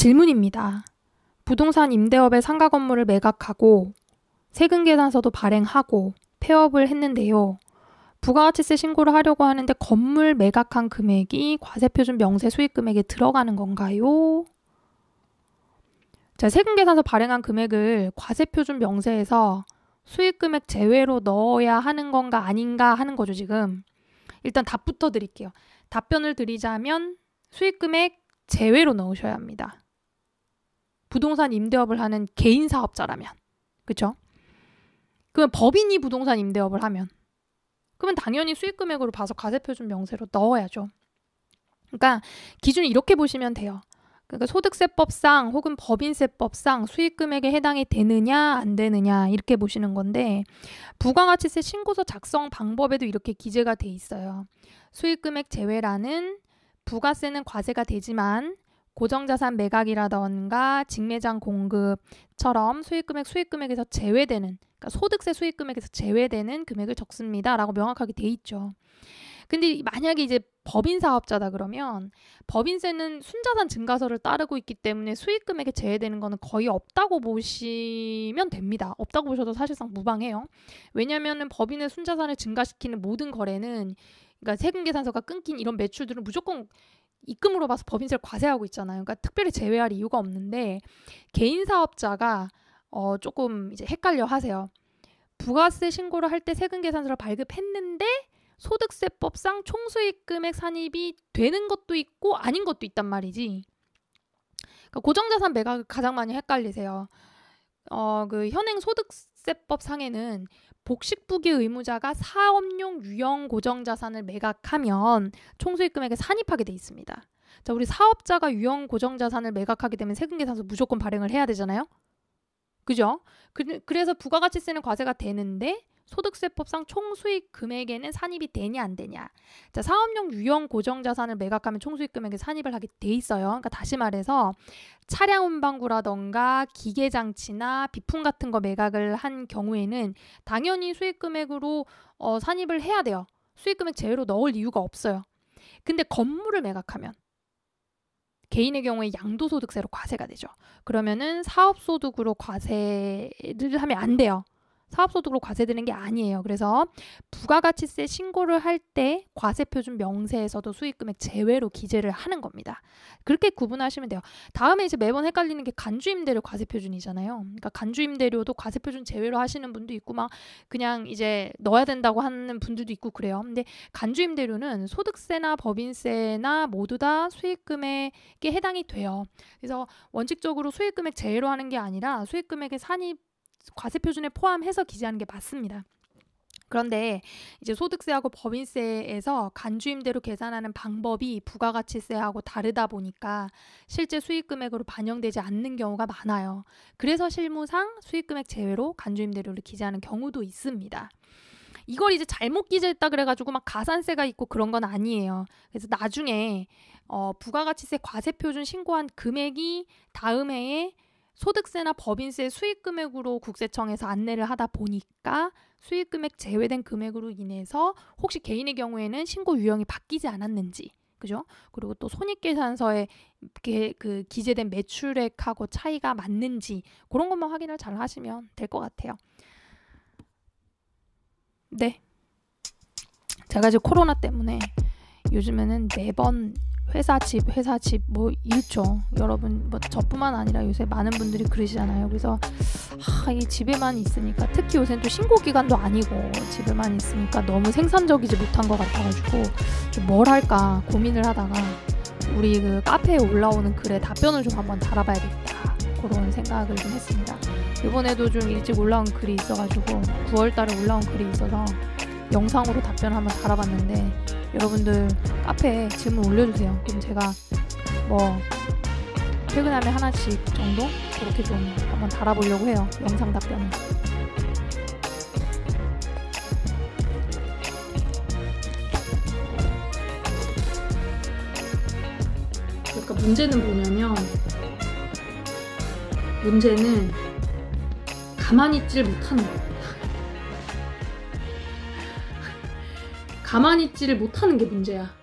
질문입니다. 부동산 임대업의 상가 건물을 매각하고 세금 계산서도 발행하고 폐업을 했는데요. 부가가치세 신고를 하려고 하는데 건물 매각한 금액이 과세표준 명세 수익금액에 들어가는 건가요? 자, 세금 계산서 발행한 금액을 과세표준 명세에서 수익금액 제외로 넣어야 하는 건가 아닌가 하는 거죠, 지금. 일단 답부터 드릴게요. 답변을 드리자면 수익금액 제외로 넣으셔야 합니다. 부동산 임대업을 하는 개인 사업자라면. 그렇죠? 그러면 법인이 부동산 임대업을 하면 그러면 당연히 수익금액으로 봐서 과세표준 명세로 넣어야죠. 그러니까 기준이 이렇게 보시면 돼요. 그러니까 소득세법상 혹은 법인세법상 수익금액에 해당이 되느냐 안 되느냐 이렇게 보시는 건데 부가가치세 신고서 작성 방법에도 이렇게 기재가 돼 있어요. 수익금액 제외라는 부가세는 과세가 되지만 고정자산 매각이라던가 직매장 공급처럼 수익금액에서 제외되는, 그러니까 소득세 수익금액에서 제외되는 금액을 적습니다 라고 명확하게 돼 있죠. 근데 만약에 이제 법인 사업자다 그러면 법인세는 순자산 증가서를 따르고 있기 때문에 수익금액에 제외되는 거는 거의 없다고 보시면 됩니다. 없다고 보셔도 사실상 무방해요. 왜냐하면 법인의 순자산을 증가시키는 모든 거래는, 그러니까 세금 계산서가 끊긴 이런 매출들은 무조건 입금으로 봐서 법인세를 과세하고 있잖아요. 그러니까 특별히 제외할 이유가 없는데 개인 사업자가 조금 이제 헷갈려 하세요. 부가세 신고를 할 때 세금 계산서를 발급했는데 소득세법상 총수익금액 산입이 되는 것도 있고 아닌 것도 있단 말이지. 그러니까 고정자산 매각을 가장 많이 헷갈리세요. 그 현행 소득세법 상에는 복식부기 의무자가 사업용 유형 고정자산을 매각하면 총수익금액에 산입하게 돼 있습니다. 자, 우리 사업자가 유형 고정자산을 매각하게 되면 세금계산서 무조건 발행을 해야 되잖아요. 그죠? 그래서 부가가치세는 과세가 되는데 소득세법상 총수익 금액에는 산입이 되냐 안 되냐. 자, 사업용 유형 고정자산을 매각하면 총수익 금액에 산입을 하게 돼 있어요. 그러니까 다시 말해서 차량 운반구라던가 기계장치나 비품 같은 거 매각을 한 경우에는 당연히 수익 금액으로 산입을 해야 돼요. 수익 금액 제외로 넣을 이유가 없어요. 근데 건물을 매각하면 개인의 경우에 양도소득세로 과세가 되죠. 그러면은 사업소득으로 과세를 하면 안 돼요. 사업소득으로 과세되는 게 아니에요. 그래서 부가가치세 신고를 할 때 과세표준 명세에서도 수익금액 제외로 기재를 하는 겁니다. 그렇게 구분하시면 돼요. 다음에 이제 매번 헷갈리는 게 간주임대료 과세표준이잖아요. 그러니까 간주임대료도 과세표준 제외로 하시는 분도 있고 막 그냥 이제 넣어야 된다고 하는 분들도 있고 그래요. 근데 간주임대료는 소득세나 법인세나 모두 다 수익금액에 해당이 돼요. 그래서 원칙적으로 수익금액 제외로 하는 게 아니라 수익금액의 산입 과세표준에 포함해서 기재하는 게 맞습니다. 그런데 이제 소득세하고 법인세에서 간주임대로 계산하는 방법이 부가가치세하고 다르다 보니까 실제 수익금액으로 반영되지 않는 경우가 많아요. 그래서 실무상 수익금액 제외로 간주임대료를 기재하는 경우도 있습니다. 이걸 이제 잘못 기재했다 그래가지고 막 가산세가 있고 그런 건 아니에요. 그래서 나중에 부가가치세 과세표준 신고한 금액이 다음 해에 소득세나 법인세 수익금액으로 국세청에서 안내를 하다 보니까 수익금액 제외된 금액으로 인해서 혹시 개인의 경우에는 신고 유형이 바뀌지 않았는지, 그죠? 그리고 또 손익계산서에 그 기재된 매출액하고 차이가 맞는지 그런 것만 확인을 잘 하시면 될 것 같아요. 네. 제가 이제 코로나 때문에 요즘에는 매번 회사 집 뭐 잃죠. 여러분 뭐 저뿐만 아니라 요새 많은 분들이 그러시잖아요. 그래서 이 집에만 있으니까 특히 요새는 또 신고 기간도 아니고 집에만 있으니까 너무 생산적이지 못한 것 같아가지고 좀 뭘 할까 고민을 하다가 우리 그 카페에 올라오는 글에 답변을 좀 한번 달아봐야겠다 그런 생각을 좀 했습니다. 이번에도 좀 일찍 올라온 글이 있어가지고 9월달에 올라온 글이 있어서 영상으로 답변을 한번 달아봤는데 여러분들 카페에 질문 올려주세요. 그럼 제가 뭐 퇴근하면 하나씩 정도 그렇게 좀 한번 달아보려고 해요. 영상 답변을. 그러니까 문제는 뭐냐면 문제는 가만히 있지를 못하는 거예요. 가만히 있지를 못하는 게 문제야.